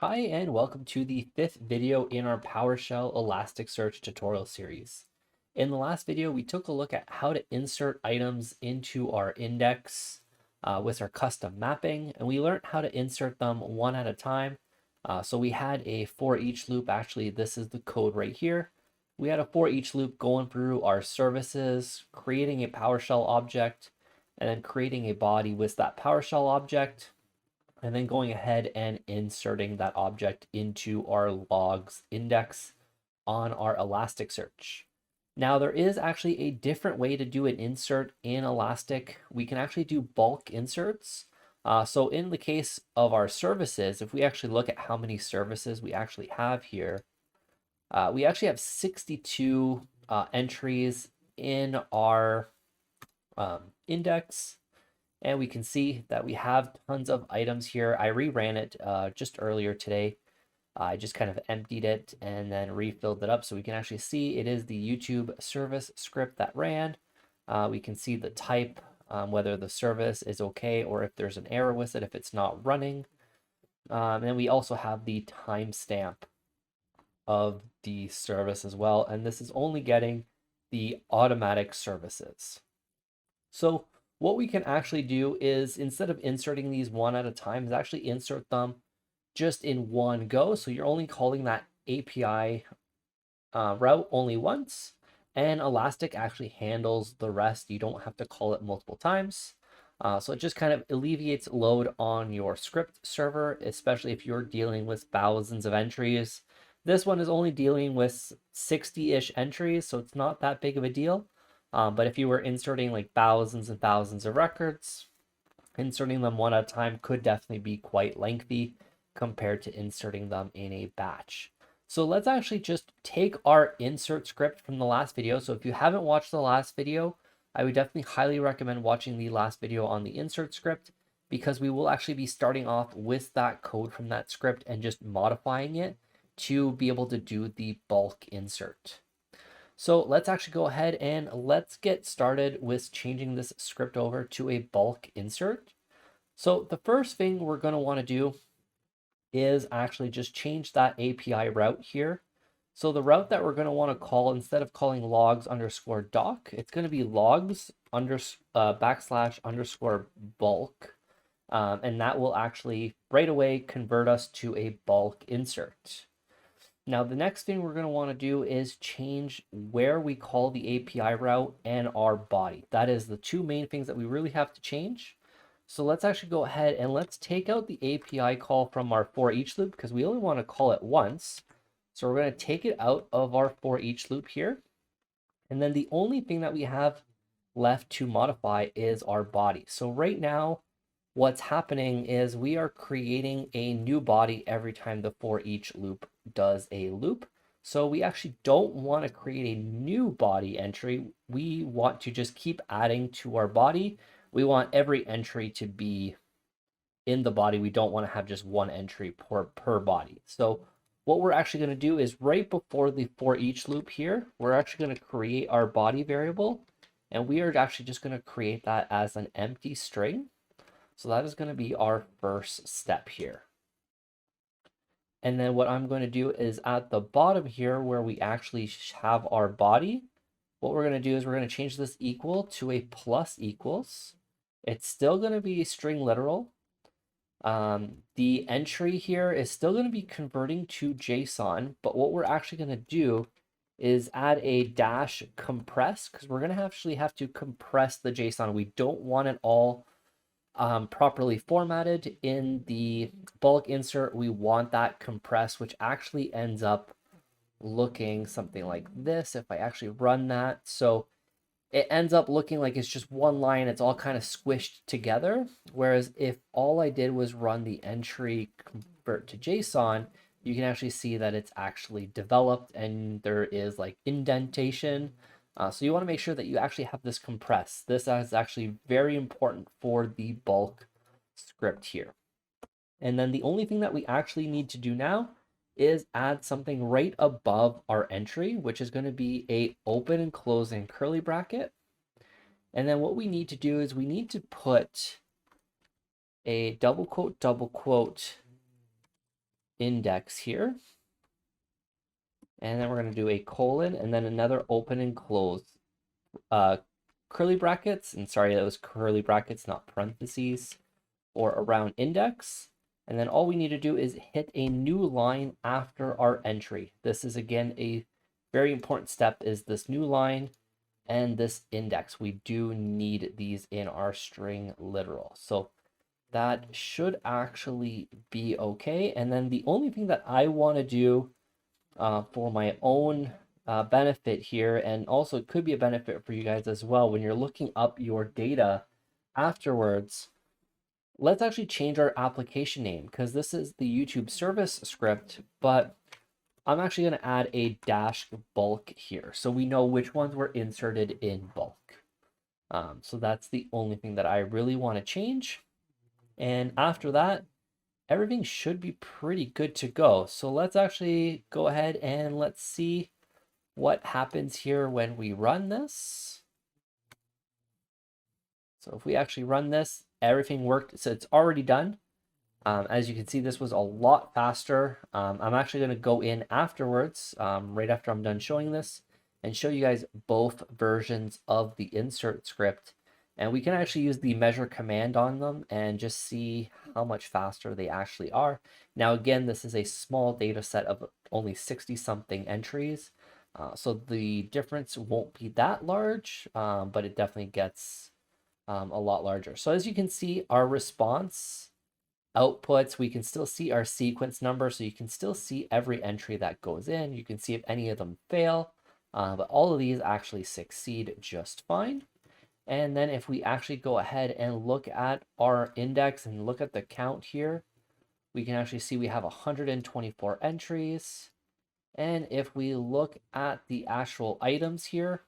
Hi, and welcome to the fifth video in our PowerShell Elasticsearch tutorial series. In the last video, we took a look at how to insert items into our index with our custom mapping, and we learned how to insert them one at a time. So we had a for each loop. Actually, this is the code right here. We had a for each loop going through our services, creating a PowerShell object, and then creating a body with that PowerShell object, and then going ahead and inserting that object into our logs index on our Elasticsearch. Now, there is actually a different way to do an insert in Elastic. We can actually do bulk inserts. So in the case of our services, if we actually look at how many services we actually have here, we actually have 62 entries in our index. And we can see that we have tons of items here. I reran it just earlier today. I just kind of emptied it and then refilled it up so we can actually see it is the YouTube service script that ran. We can see the type, whether the service is okay or if there's an error with it, if it's not running. And we also have the timestamp of the service as well. And this is only getting the automatic services. So what we can actually do is, instead of inserting these one at a time, is actually insert them just in one go. So you're only calling that API route only once, and Elastic actually handles the rest. You don't have to call it multiple times. So it just kind of alleviates load on your script server, especially if you're dealing with thousands of entries. This one is only dealing with 60-ish entries, so it's not that big of a deal. But if you were inserting like thousands and thousands of records, inserting them one at a time could definitely be quite lengthy compared to inserting them in a batch. So let's actually just take our insert script from the last video. So if you haven't watched the last video, I would definitely highly recommend watching the last video on the insert script, because we will actually be starting off with that code from that script and just modifying it to be able to do the bulk insert. So let's actually go ahead and let's get started with changing this script over to a bulk insert. So the first thing we're going to want to do is actually just change that API route here. So the route that we're going to want to call, instead of calling logs underscore doc, it's going to be logs backslash underscore bulk. And that will actually right away convert us to a bulk insert. Now, the next thing we're going to want to do is change where we call the API route and our body. That is the two main things that we really have to change. So let's actually go ahead and let's take out the API call from our for each loop, because we only want to call it once. So we're going to take it out of our for each loop here. And then the only thing that we have left to modify is our body. So right now, what's happening is we are creating a new body every time the for each loop does a loop. So we actually don't want to create a new body entry. We want to just keep adding to our body. We want every entry to be in the body. We don't want to have just one entry per body. So what we're actually going to do is, right before the for each loop here, we're actually going to create our body variable, and we are actually just going to create that as an empty string. So that is going to be our first step here. And then what I'm going to do is, at the bottom here where we actually have our body, what we're going to do is we're going to change this equal to a plus equals. It's still going to be string literal. The entry here is still going to be converting to JSON, but what we're actually going to do is add a dash compress, because we're going to actually have to compress the JSON. We don't want it all properly formatted in the bulk insert. We want that compressed, which actually ends up looking something like this if I actually run that. So it ends up looking like it's just one line. It's all kind of squished together. Whereas if all I did was run the entry convert to JSON, you can actually see that it's actually developed and there is like indentation. So you want to make sure that you actually have this compressed. This is actually very important for the bulk script here. And then the only thing that we actually need to do now is add something right above our entry, which is going to be a open and closing curly bracket. And then what we need to do is we need to put a double quote, index here. And then we're going to do a colon and then another open and close curly brackets. And sorry, that was curly brackets, not parentheses, or around index. And then all we need to do is hit a new line after our entry. This is, again, a very important step, is this new line and this index. We do need these in our string literal. So that should actually be okay. And then the only thing that I want to do for my own benefit here, and also it could be a benefit for you guys as well, when you're looking up your data afterwards, let's actually change our application name, because this is the YouTube service script, but I'm actually going to add a dash bulk here so we know which ones were inserted in bulk. So that's the only thing that I really want to change. And after that, everything should be pretty good to go. So let's actually go ahead and let's see what happens here when we run this. So if we actually run this, everything worked. So it's already done. As you can see, this was a lot faster. I'm actually going to go in afterwards, right after I'm done showing this, and show you guys both versions of the insert script. And we can actually use the measure command on them and just see how much faster they actually are. Now, again, this is a small data set of only 60-something entries. So the difference won't be that large, but it definitely gets a lot larger. So as you can see, our response outputs, we can still see our sequence number. So you can still see every entry that goes in. You can see if any of them fail, but all of these actually succeed just fine. And then if we actually go ahead and look at our index and look at the count here, we can actually see we have 124 entries. And if we look at the actual items here,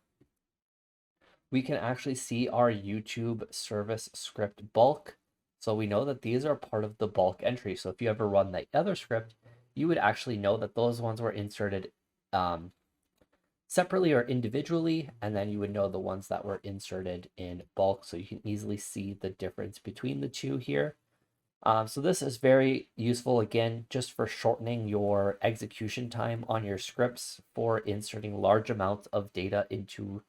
we can actually see our YouTube service script bulk. So we know that these are part of the bulk entry. So if you ever run the other script, you would actually know that those ones were inserted separately or individually, and then you would know the ones that were inserted in bulk. So you can easily see the difference between the two here. So this is very useful, again, just for shortening your execution time on your scripts for inserting large amounts of data into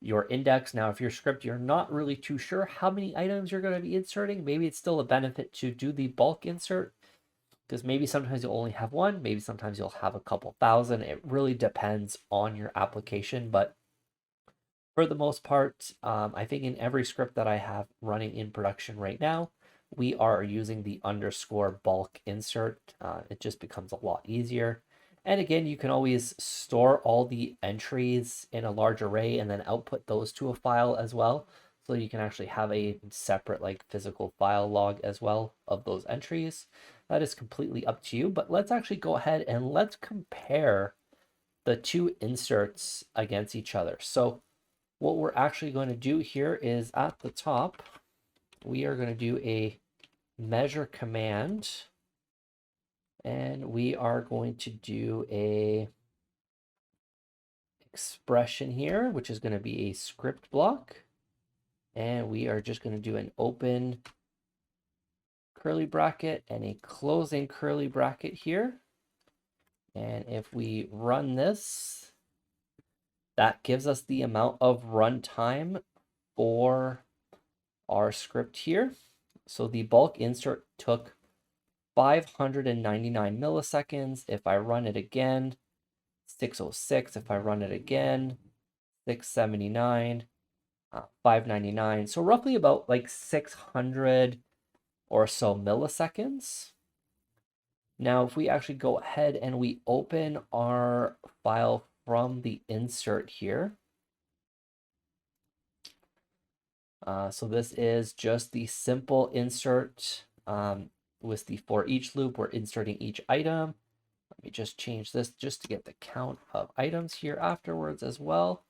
your index. Now, if your script, you're not really too sure how many items you're going to be inserting, maybe it's still a benefit to do the bulk insert, because maybe sometimes you'll only have one, maybe sometimes you'll have a couple thousand. It really depends on your application, but for the most part, I think in every script that I have running in production right now, we are using the underscore bulk insert. It just becomes a lot easier. And again, you can always store all the entries in a large array and then output those to a file as well. So you can actually have a separate like physical file log as well of those entries. That is completely up to you, but let's actually go ahead and let's compare the two inserts against each other. So what we're actually going to do here is at the top, we are going to do a measure command, and we are going to do a expression here, which is going to be a script block. And we are just going to do an open curly bracket and a closing curly bracket here. And if we run this, that gives us the amount of runtime for our script here. So the bulk insert took 599 milliseconds. If I run it again, 606. If I run it again, 679, 599. So roughly about like 600 or so milliseconds. Now, if we actually go ahead and we open our file from the insert here. So this is just the simple insert with the for each loop. We're inserting each item. Let me just change this just to get the count of items here afterwards as well.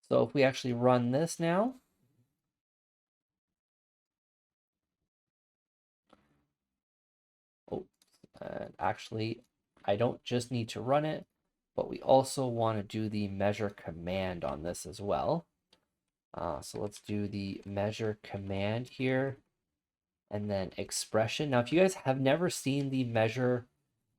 So if we actually run this now, actually, I don't just need to run it, but we also want to do the measure command on this as well. So let's do the measure command here and then expression. Now, if you guys have never seen the measure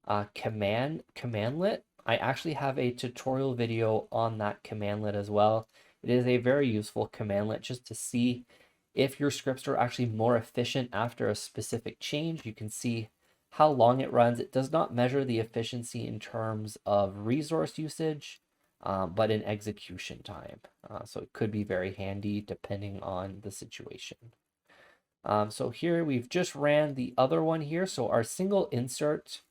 Commandlet. I actually have a tutorial video on that commandlet as well. It is a very useful commandlet just to see if your scripts are actually more efficient after a specific change. You can see how long it runs. It does not measure the efficiency in terms of resource usage, but in execution time. So it could be very handy depending on the situation. So here we've just ran the other one here. So our single insert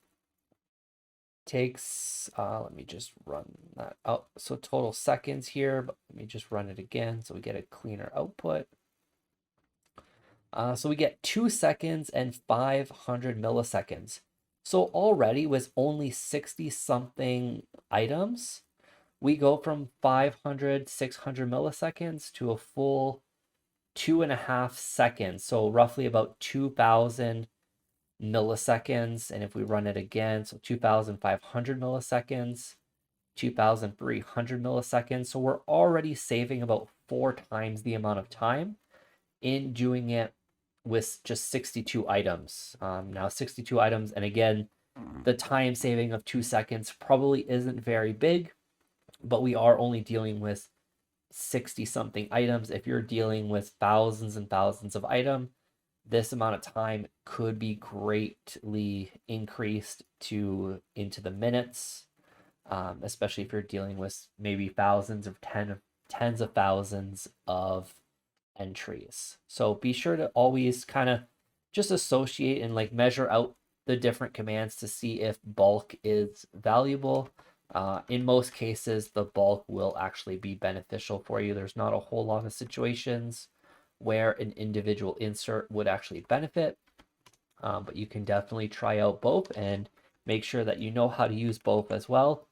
takes, let me just run that out. So total seconds here, but let me just run it again so we get a cleaner output. So we get 2 seconds and 500 milliseconds. So already with only 60 something items, we go from 500, 600 milliseconds to a full 2.5 seconds. So roughly about 2000 milliseconds. And if we run it again, so 2500 milliseconds, 2300 milliseconds. So we're already saving about 4 times the amount of time in doing it with just 62 items. Now 62 items, and again, the time saving of 2 seconds probably isn't very big, but we are only dealing with 60 something items. If you're dealing with thousands and thousands of items, this amount of time could be greatly increased into the minutes, especially if you're dealing with maybe thousands of tens of thousands of entries. So be sure to always kind of just associate and like measure out the different commands to see if bulk is valuable. In most cases, the bulk will actually be beneficial for you. There's not a whole lot of situations where an individual insert would actually benefit, but you can definitely try out both and make sure that you know how to use both as well.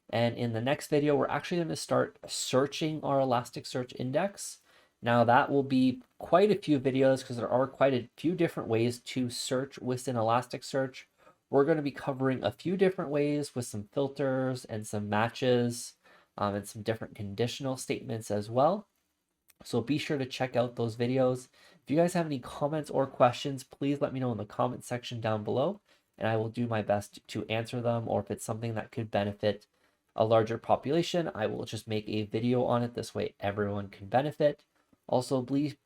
And in the next video, we're actually going to start searching our Elasticsearch index. Now that will be quite a few videos because there are quite a few different ways to search within Elasticsearch. We're going to be covering a few different ways with some filters and some matches, and some different conditional statements as well. So be sure to check out those videos. If you guys have any comments or questions, please let me know in the comment section down below, and I will do my best to answer them. Or if it's something that could benefit a larger population, I will just make a video on it. This way everyone can benefit. Also, please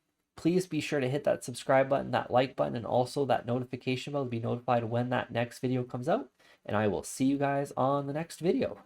be sure to hit that subscribe button, that like button, and also that notification bell to be notified when that next video comes out. And I will see you guys on the next video.